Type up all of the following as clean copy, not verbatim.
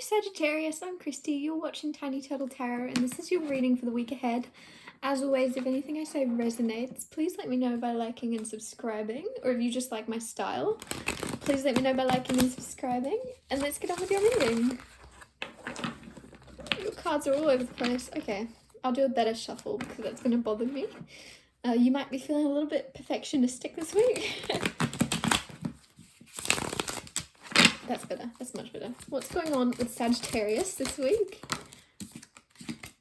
Sagittarius, I'm Kristi, you're watching Tiny Turtle Tarot, and this is your reading for the week ahead. As always, if anything I say resonates, please let me know by liking and subscribing, or if you just like my style, please let me know by liking and subscribing, and let's get on with your reading. Your cards are all over the place. Okay, I'll do a better shuffle because that's going to bother me. You might be feeling a little bit perfectionistic this week. That's better. That's much better. What's going on with Sagittarius this week?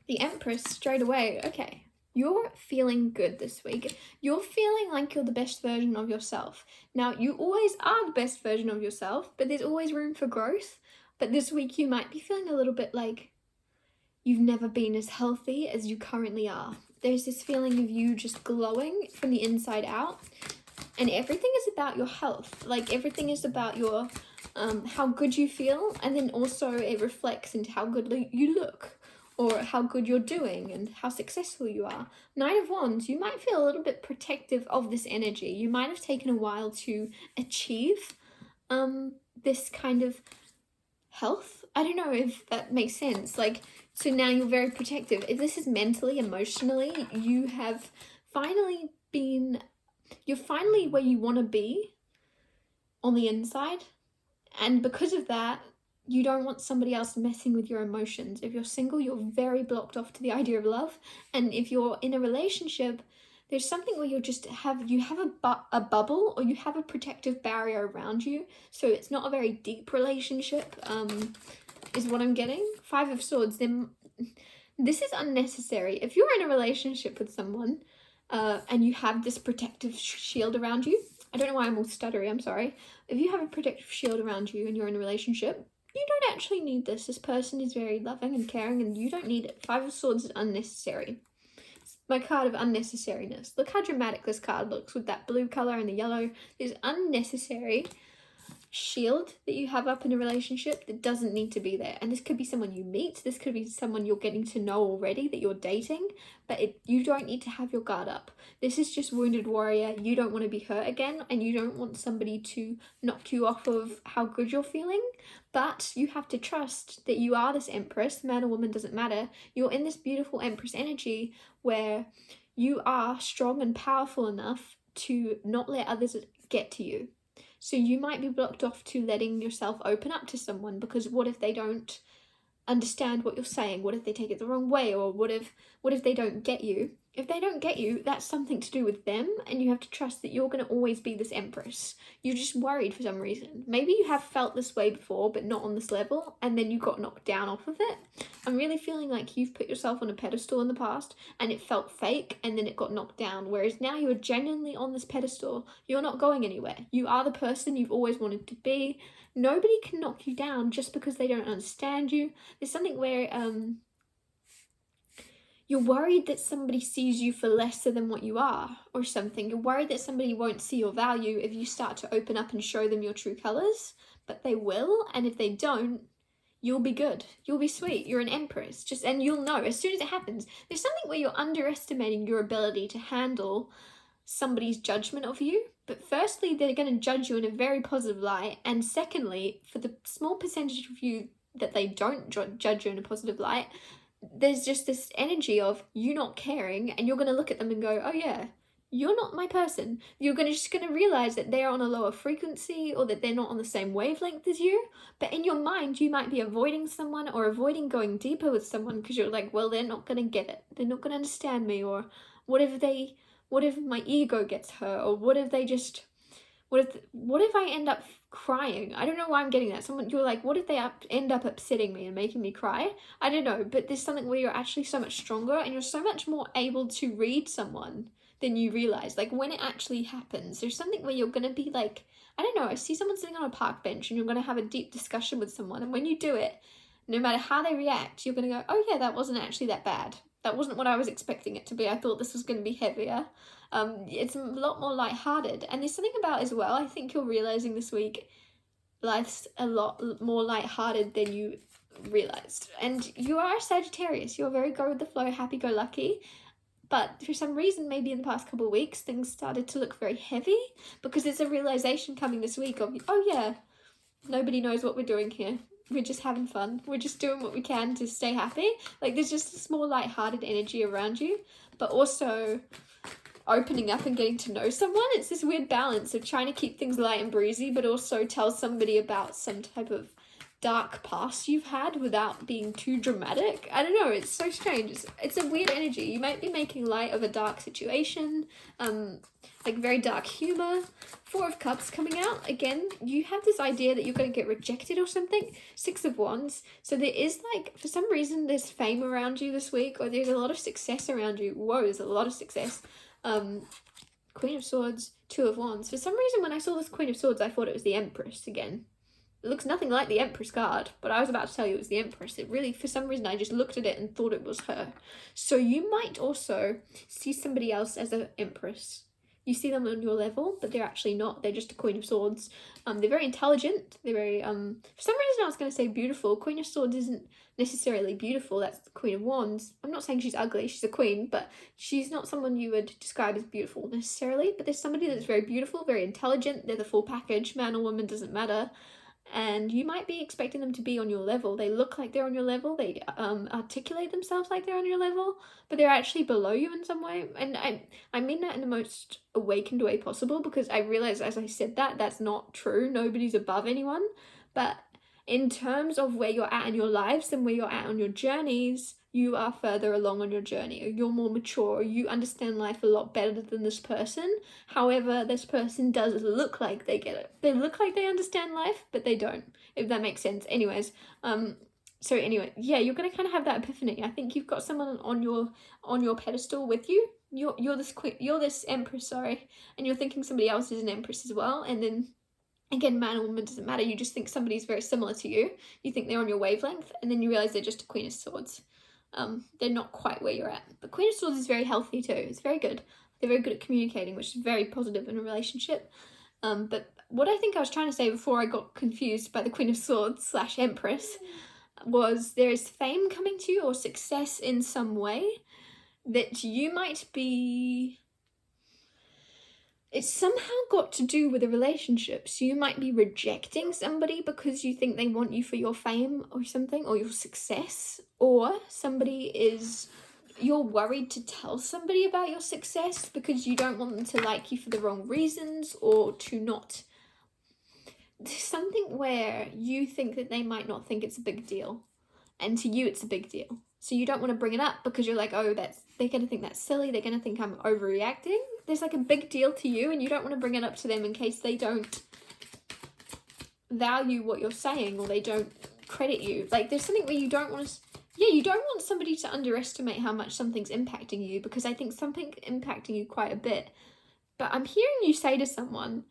The Empress straight away. Okay. You're feeling good this week. You're feeling like you're the best version of yourself. Now, you always are the best version of yourself, but there's always room for growth. But this week you might be feeling a little bit like you've never been as healthy as you currently are. There's this feeling of you just glowing from the inside out. And everything is about your health. Like, everything is about your how good you feel, and then also it reflects into how good you look, or how good you're doing and how successful you are. Knight of Wands, you might feel a little bit protective of this energy. You might have taken a while to achieve this kind of health. I don't know if that makes sense. Like, so now you're very protective. If this is mentally, emotionally, you have finally been, you're finally where you want to be on the inside. And because of that, you don't want somebody else messing with your emotions. If you're single, you're very blocked off to the idea of love. And if you're in a relationship, there's something where you have a bubble, or you have a protective barrier around you. So it's not a very deep relationship, is what I'm getting. Five of Swords, then this is unnecessary. If you're in a relationship with someone and you have this protective shield around you, I don't know why I'm all stuttery, I'm sorry. If you have a protective shield around you and you're in a relationship, you don't actually need this. This person is very loving and caring, and you don't need it. Five of Swords is unnecessary. It's my card of unnecessariness. Look how dramatic this card looks with that blue colour and the yellow. There's unnecessary shield that you have up in a relationship that doesn't need to be there. And this could be someone you meet, this could be someone you're getting to know already that you're dating, but you don't need to have your guard up. This is just wounded warrior. You don't want to be hurt again, and you don't want somebody to knock you off of how good you're feeling, but you have to trust that you are this Empress. Man or woman, doesn't matter. You're in this beautiful Empress energy where you are strong and powerful enough to not let others get to you. So you might be blocked off to letting yourself open up to someone, because what if they don't understand what you're saying? What if they take it the wrong way? Or what if they don't get you? If they don't get you, that's something to do with them, and you have to trust that you're going to always be this Empress. You're just worried for some reason. Maybe you have felt this way before, but not on this level, and then you got knocked down off of it. I'm really feeling like you've put yourself on a pedestal in the past, and it felt fake, and then it got knocked down, whereas now you're genuinely on this pedestal. You're not going anywhere. You are the person you've always wanted to be. Nobody can knock you down just because they don't understand you. There's something where you're worried that somebody sees you for lesser than what you are, or something. You're worried that somebody won't see your value if you start to open up and show them your true colours, but they will, and if they don't, you'll be good. You'll be sweet. You're an Empress. And you'll know as soon as it happens. There's something where you're underestimating your ability to handle somebody's judgment of you. But firstly, they're going to judge you in a very positive light, and secondly, for the small percentage of you that they don't judge you in a positive light, there's just this energy of you not caring, and you're going to look at them and go, oh yeah, you're not my person. You're just going to realize that they're on a lower frequency, or that they're not on the same wavelength as you. But in your mind, you might be avoiding someone, or avoiding going deeper with someone, because you're like, well, they're not going to get it. They're not going to understand me. Or what if my ego gets hurt? Or what if I end up crying? I don't know why I'm getting that. You're like, what if they end up upsetting me and making me cry? I don't know, but there's something where you're actually so much stronger, and you're so much more able to read someone than you realize. Like, when it actually happens, there's something where you're going to be like, I don't know, I see someone sitting on a park bench and you're going to have a deep discussion with someone, and when you do it, no matter how they react, you're going to go, oh yeah, that wasn't actually that bad. That wasn't what I was expecting it to be. I thought this was going to be heavier. It's a lot more lighthearted. And there's something about as well, I think you're realizing this week, life's a lot more lighthearted than you realized. And you are a Sagittarius. You're very go with the flow, happy-go-lucky. But for some reason, maybe in the past couple of weeks, things started to look very heavy, because there's a realization coming this week of, oh yeah, nobody knows what we're doing here. we're just having fun. We're just doing what we can to stay happy. Like, there's just this more lighthearted energy around you, but also opening up and getting to know someone. It's this weird balance of trying to keep things light and breezy, but also tell somebody about some type of dark past you've had without being too dramatic. I don't know, it's so strange. It's a weird energy. You might be making light of a dark situation, like very dark humor. Four of Cups coming out again. You have this idea that you're going to get rejected or something. Six of Wands. So there is, like, for some reason there's fame around you this week, or there's a lot of success around you. Whoa, there's a lot of success. Queen of Swords, Two of Wands. For some reason when I saw this Queen of Swords I thought it was the Empress again. It looks nothing like the Empress card, but I was about to tell you it was the Empress. It really, for some reason, I just looked at it and thought it was her. So you might also see somebody else as an Empress. You see them on your level, but they're actually not. They're just a Queen of Swords. They're very intelligent. They're very, for some reason I was going to say beautiful. Queen of Swords isn't necessarily beautiful. That's the Queen of Wands. I'm not saying she's ugly. She's a queen, but she's not someone you would describe as beautiful necessarily. But there's somebody that's very beautiful, very intelligent. They're the full package. Man or woman, doesn't matter. And you might be expecting them to be on your level. They look like they're on your level. They articulate themselves like they're on your level, but they're actually below you in some way. And I mean that in the most awakened way possible, because I realize as I said that, that's not true. Nobody's above anyone. But in terms of where you're at in your lives and where you're at on your journeys, you are further along on your journey. You're more mature. You understand life a lot better than this person. However, this person does look like they get it. They look like they understand life, but they don't, if that makes sense. Anyways, so anyway, yeah, you're going to kind of have that epiphany. I think you've got someone on your pedestal with you. You're this queen, you're this Empress, sorry, and you're thinking somebody else is an Empress as well. And then again, man or woman, doesn't matter. You just think somebody's very similar to you. You think they're on your wavelength, and then you realize they're just a Queen of Swords. They're not quite where you're at. But Queen of Swords is very healthy too. It's very good. They're very good at communicating, which is very positive in a relationship. But what I think I was trying to say before I got confused by the Queen of Swords / Empress was there is fame coming to you, or success in some way that you might be... It's somehow got to do with a relationship. So you might be rejecting somebody because you think they want you for your fame or something, or your success. Or you're worried to tell somebody about your success because you don't want them to like you for the wrong reasons, or to not... There's something where you think that they might not think it's a big deal. And to you, it's a big deal. So you don't want to bring it up because you're like, oh, they're going to think that's silly. They're going to think I'm overreacting. There's like a big deal to you, and you don't want to bring it up to them in case they don't value what you're saying, or they don't credit you. Like, there's something where you don't want to... Yeah, you don't want somebody to underestimate how much something's impacting you, because I think something's impacting you quite a bit. But I'm hearing you say to someone,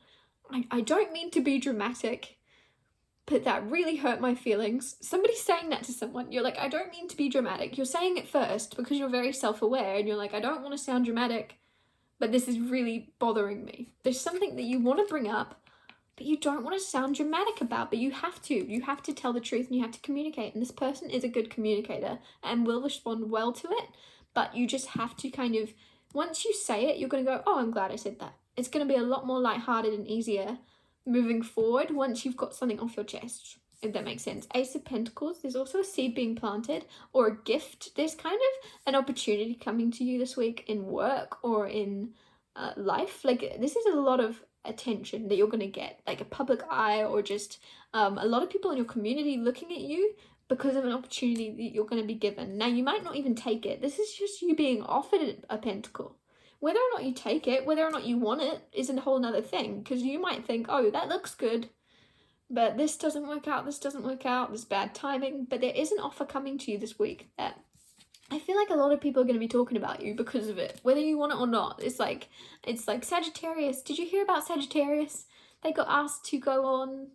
I don't mean to be dramatic, but that really hurt my feelings. Somebody's saying that to someone. You're like, I don't mean to be dramatic. You're saying it first because you're very self-aware, and you're like, I don't want to sound dramatic, but this is really bothering me. There's something that you want to bring up, but you don't want to sound dramatic about, but you have to. You have to tell the truth, and you have to communicate. And this person is a good communicator and will respond well to it, but you just have to kind of, once you say it, you're going to go, oh, I'm glad I said that. It's going to be a lot more lighthearted and easier moving forward once you've got something off your chest, if that makes sense. Ace of Pentacles, there's also a seed being planted, or a gift. There's kind of an opportunity coming to you this week in work or in life. Like, this is a lot of attention that you're going to get, like a public eye, or just a lot of people in your community looking at you because of an opportunity that you're going to be given. Now, you might not even take it. This is just you being offered a pentacle. Whether or not you take it, whether or not you want it, is a whole nother thing, because you might think, oh, that looks good, but this doesn't work out, there's bad timing. But there is an offer coming to you this week that I feel like a lot of people are going to be talking about you because of it, whether you want it or not. It's like Sagittarius. Did you hear about Sagittarius? They got asked to go on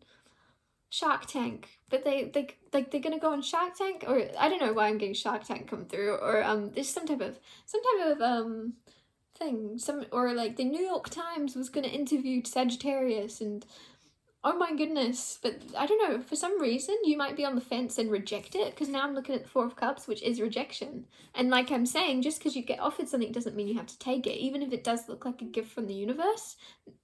Shark Tank, but they're gonna go on Shark Tank, or I don't know why I'm getting Shark Tank come through, or there's some type of thing, or like the New York Times was going to interview Sagittarius, and oh my goodness. But I don't know, for some reason you might be on the fence and reject it, because now I'm looking at the Four of Cups, which is rejection. And like I'm saying, just because you get offered something doesn't mean you have to take it, even if it does look like a gift from the universe.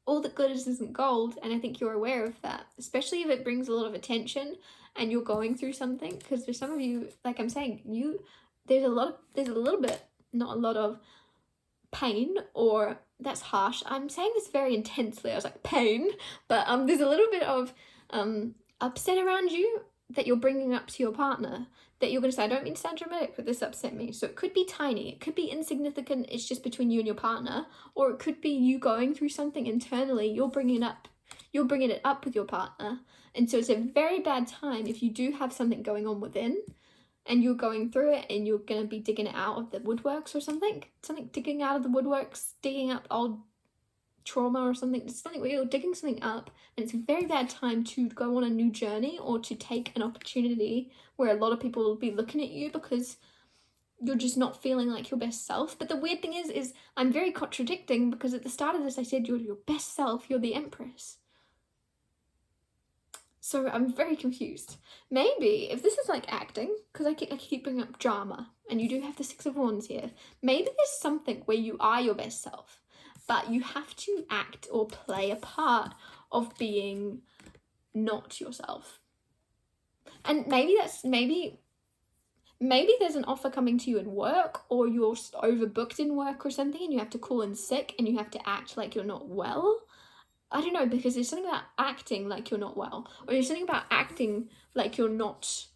All that glitters isn't gold, and I think you're aware of that, especially if it brings a lot of attention and you're going through something, because for some of you, like I'm saying, there's a little bit, not a lot of pain, or that's harsh. I'm saying this very intensely. I was like, pain, but there's a little bit of upset around you that you're bringing up to your partner, that you're going to say, I don't mean to sound dramatic, but this upset me. So it could be tiny, it could be insignificant, it's just between you and your partner, or it could be you going through something internally, you're bringing it up with your partner. And so it's a very bad time if you do have something going on within and you're going through it and you're going to be digging it out of the woodworks or something digging out of the woodworks, digging up old trauma or something where you're digging something up, and it's a very bad time to go on a new journey or to take an opportunity where a lot of people will be looking at you because you're just not feeling like your best self. But the weird thing is I'm very contradicting, because at the start of this I said you're your best self, you're the Empress. So I'm very confused. Maybe if this is like acting, because I keep bringing up drama, and you do have the Six of Wands here, maybe there's something where you are your best self, but you have to act or play a part of being not yourself. And maybe there's an offer coming to you in work, or you're overbooked in work or something, and you have to call in sick and you have to act like you're not well. I don't know, because there's something about acting like you're not well, or there's something about acting like you're not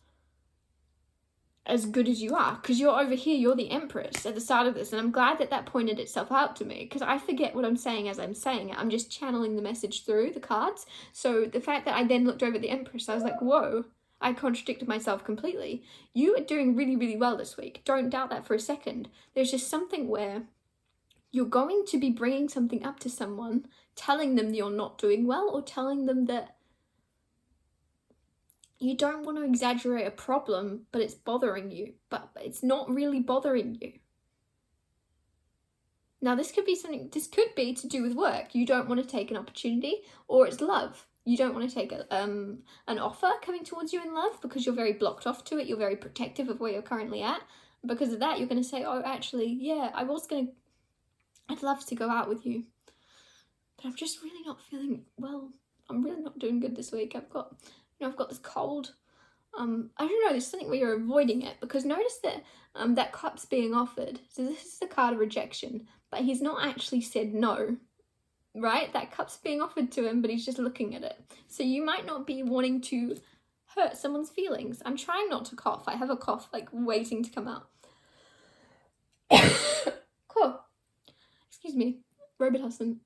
as good as you are, because you're over here, you're the Empress at the start of this, and I'm glad that pointed itself out to me, because I forget what I'm saying as I'm saying it. I'm just channeling the message through the cards. So the fact that I then looked over at the Empress, I was like, whoa, I contradicted myself completely. You are doing really, really well this week. Don't doubt that for a second. There's just something where you're going to be bringing something up to someone, telling them that you're not doing well, or telling them that you don't want to exaggerate a problem, but it's bothering you, but it's not really bothering you. Now this could be to do with work. You don't want to take an opportunity, or it's love. You don't want to take an offer coming towards you in love because you're very blocked off to it. You're very protective of where you're currently at. Because of that, you're going to say, oh, actually, yeah, I'd love to go out with you, but I'm just really not feeling well. I'm really not doing good this week. I've got this cold. I don't know, there's something where you're avoiding it, because notice that that cup's being offered. So this is the card of rejection, but he's not actually said no, right? That cup's being offered to him, but he's just looking at it. So you might not be wanting to hurt someone's feelings. I'm trying not to cough. I have a cough like waiting to come out. Cool. Excuse me, Robitussin.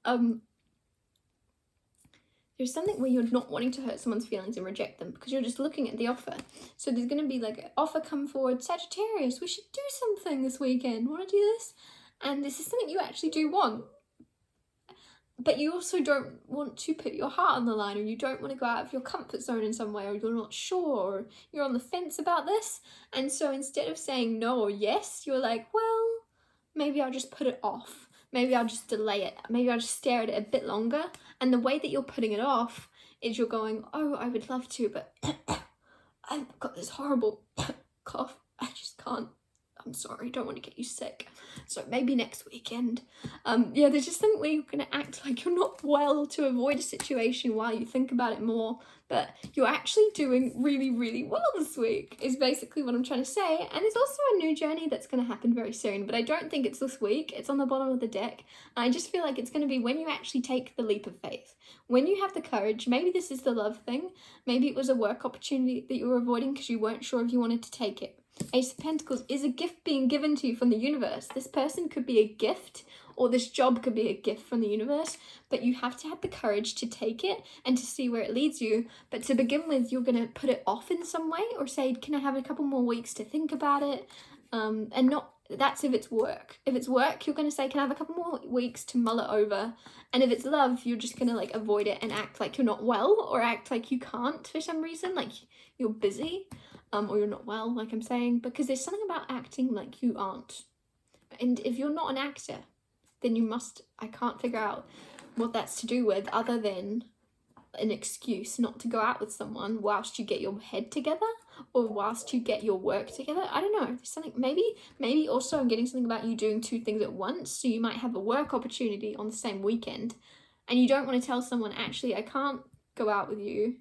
There's something where you're not wanting to hurt someone's feelings and reject them, because you're just looking at the offer. So there's going to be like an offer come forward, Sagittarius, we should do something this weekend. Want to do this? And this is something you actually do want. But you also don't want to put your heart on the line, or you don't want to go out of your comfort zone in some way, or you're not sure, or you're on the fence about this. And so instead of saying no or yes, you're like, well, maybe I'll just put it off. Maybe I'll just delay it. Maybe I'll just stare at it a bit longer. And the way that you're putting it off is you're going, oh, I would love to, but I've got this horrible cough. I just can't. I'm sorry, don't want to get you sick. So maybe next weekend. Yeah, there's just something where you're going to act like you're not well to avoid a situation while you think about it more. But you're actually doing really, really well this week, is basically what I'm trying to say. And there's also a new journey that's going to happen very soon, but I don't think it's this week. It's on the bottom of the deck. And I just feel like it's going to be when you actually take the leap of faith. When you have the courage. Maybe this is the love thing. Maybe it was a work opportunity that you were avoiding because you weren't sure if you wanted to take it. Ace of Pentacles is a gift being given to you from the universe. This person could be a gift, or this job could be a gift from the universe, but you have to have the courage to take it and to see where it leads you. But to begin with, you're going to put it off in some way, or say, can I have a couple more weeks to think about it? And not, that's if it's work. If it's work, you're going to say, can I have a couple more weeks to mull it over? And if it's love, you're just going to like avoid it and act like you're not well, or act like you can't for some reason, like you're busy. Or you're not well, like I'm saying, because there's something about acting like you aren't. And if you're not an actor, then you must, I can't figure out what that's to do with, other than an excuse not to go out with someone whilst you get your head together, or whilst you get your work together. I don't know, there's something, maybe also I'm getting something about you doing two things at once. So you might have a work opportunity on the same weekend, and you don't want to tell someone, actually, I can't go out with you.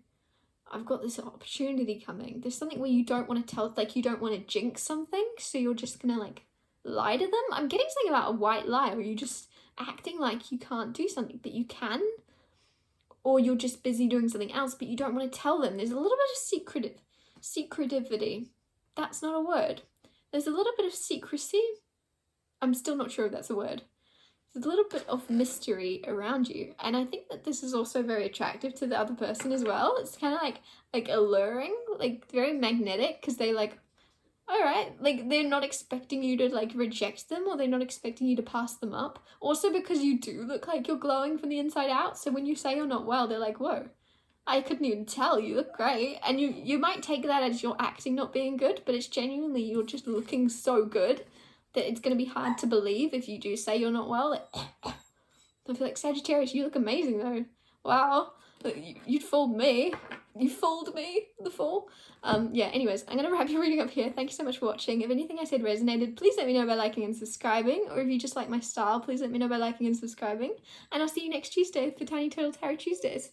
I've got this opportunity coming. There's something where you don't want to tell, like you don't want to jinx something, so you're just gonna like lie to them. I'm getting something about a white lie, where you're just acting like you can't do something, but you can. Or you're just busy doing something else, but you don't want to tell them. There's a little bit of secretivity. That's not a word. There's a little bit of secrecy. I'm still not sure if that's a word. There's a little bit of mystery around you. And I think that this is also very attractive to the other person as well. It's kind of like alluring, like very magnetic, because they like, all right, like they're not expecting you to like reject them, or they're not expecting you to pass them up. Also because you do look like you're glowing from the inside out. So when you say you're not well, they're like, whoa, I couldn't even tell, you look great. And you might take that as you're acting not being good, but it's genuinely you're just looking so good that it's going to be hard to believe if you do say you're not well. Like, I feel like, Sagittarius, you look amazing though. Wow, you'd fooled me. You fooled me, the fool. Yeah, anyways, I'm going to wrap your reading up here. Thank you so much for watching. If anything I said resonated, please let me know by liking and subscribing. Or if you just like my style, please let me know by liking and subscribing. And I'll see you next Tuesday for Tiny Turtle Tarot Tuesdays.